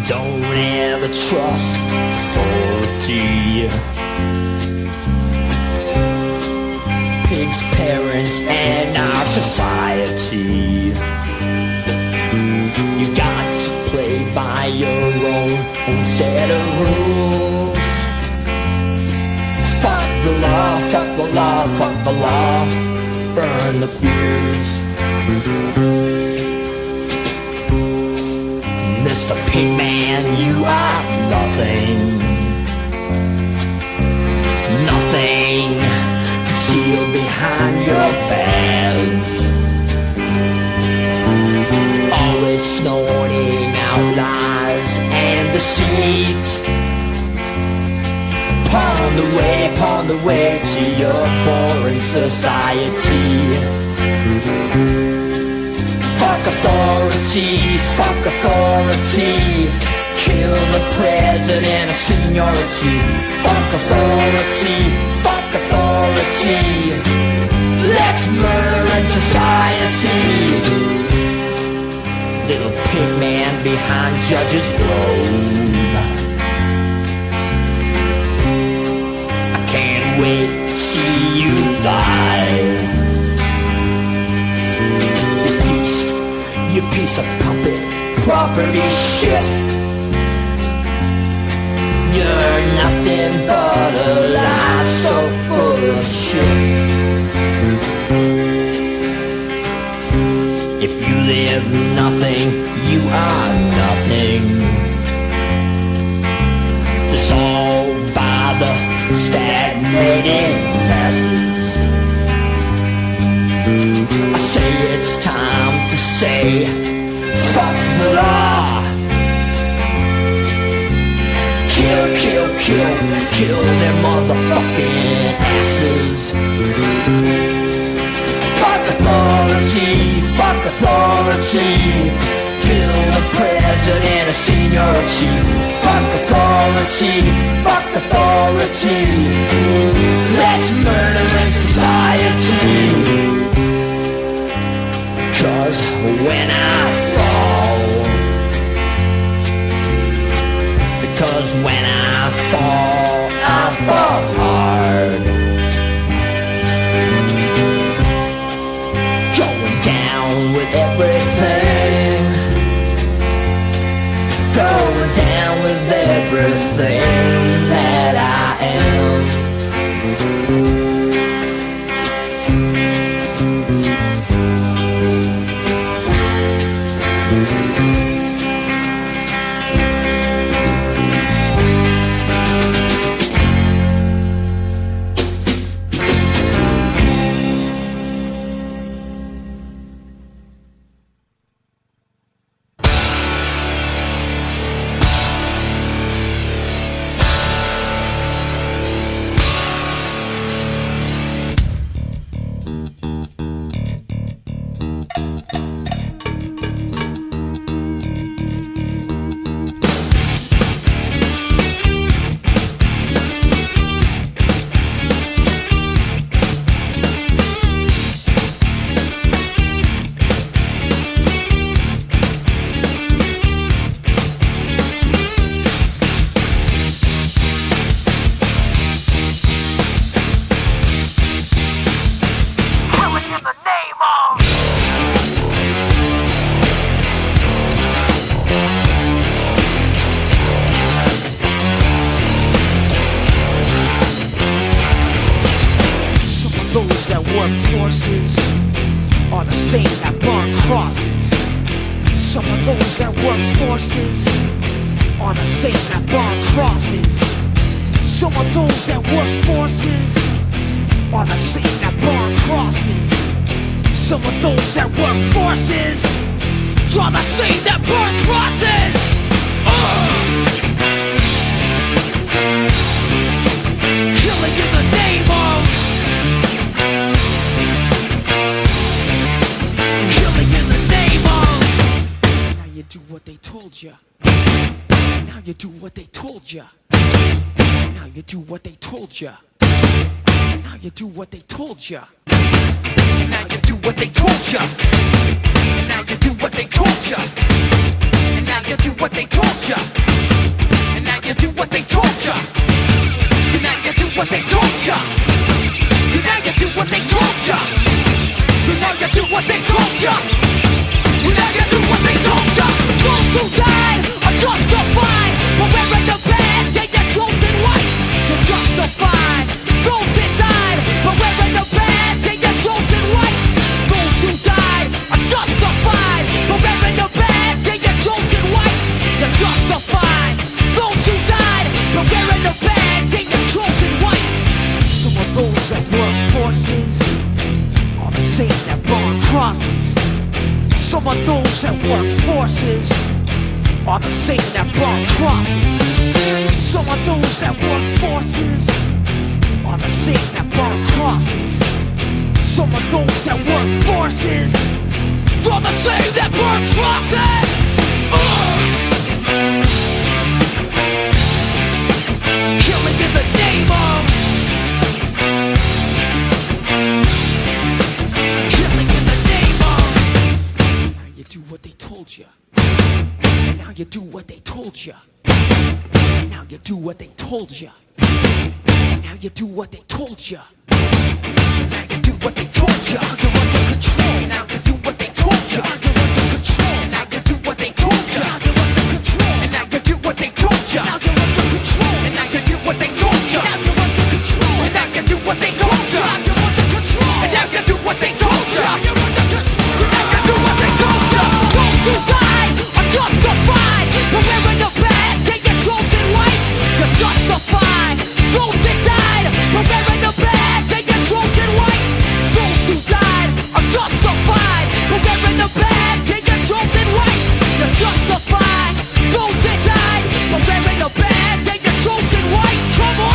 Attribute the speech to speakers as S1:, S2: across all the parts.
S1: Don't ever trust authority. Pigs, parents, and our society. You got to play by your own set of rules. Fuck the law, fuck the law, fuck the law. Burn the beers. Mr. Pigman, you are nothing. Nothing concealed behind your badge. Always snorting out lies and deceit. Pawn the way to your boring society. Fuck authority, fuck authority. Kill the president of seniority. Fuck authority, fuck authority. Let's murder in society. Little pigman behind judge's robe. I can't wait to see you die. You piece of puppet property shit. You're nothing but a lie so full of shit. If you live nothing, you are nothing. Dissolved by the stagnating masses. I say it's time to say, fuck the law. Kill, kill, kill, kill their motherfucking asses. Fuck authority, fuck authority. Kill the president of seniority. Fuck authority, fuck authority. Let's murder in society. 'Cause when I fall, because when I fall hard. Going down with everything. Going down with everything that I am.
S2: Forces are the same that burn crosses. Some of those that work forces are the same that burn crosses. Some of those that work forces are the same that burn crosses. Some of those that work forces are the same that burn crosses. Killing in the name of do what they told ya. Now you do what they told ya. Now you do what they told ya. Now you do what they told ya. Now you do what they told ya. Now you do what they told ya. Now you do what they told ya. who died are justified for wearing the badge and you're chosen white. You're justified. Those that died for wearing the badge and you're chosen white. Those who died are justified for wearing the badge and you're chosen white. You're justified. Those who died for wearing the badge and you're chosen white. Some of those that work forces are the same that burn crosses. Some of those that work forces are the same that burn crosses. Some of those that work forces are the same that burn crosses. Some of those that work forces are the same that burn crosses. Killing in the name of. Killing in the name of. Now you do what they told you. And now you do what they told you. And now you do what they told you. And now you do what they told you. And now you do what they told you. You're under control. And now you do what they told you. You're under control. And now you do what they told you. You're under control. And now you do what they told you. Now you're under control. And now you do what they told you. Now you're under control. And now you do what they told you. You're under control. And now you do what they told you. You're under control. And now you do what they told you. Those who died are justified for wearing the badge and you're chosen white. You're justified. Those that died for wearing the badge and you're chosen white. Those who died are justified for wearing the badge and you're chosen white. You're justified. Those that died for wearing the badge and you're chosen white. Come on.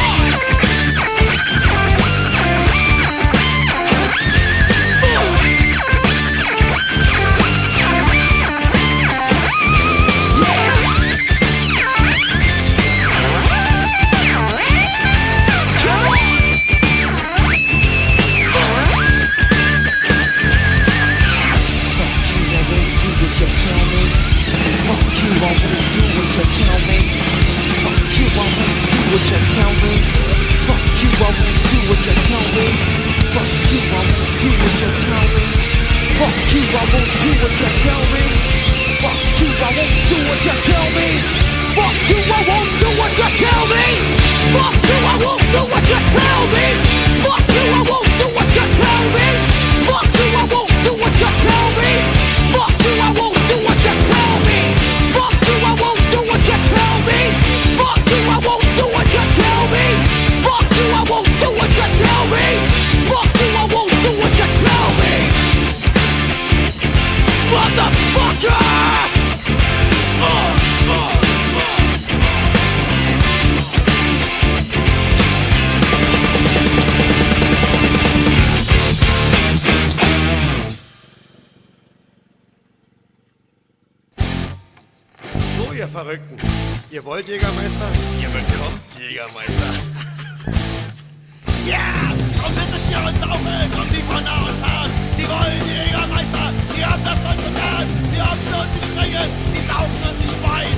S3: So, ihr Verrückten. Ihr wollt Jägermeister? Ihr bekommt Jägermeister. Ja! Kommt bitte hier und saufen! Kommt die von nah und fern! Sie wollen Jägermeister! Sie haben das Zeug so gern! Sie haben und sie springen! Sie saufen und sie speien!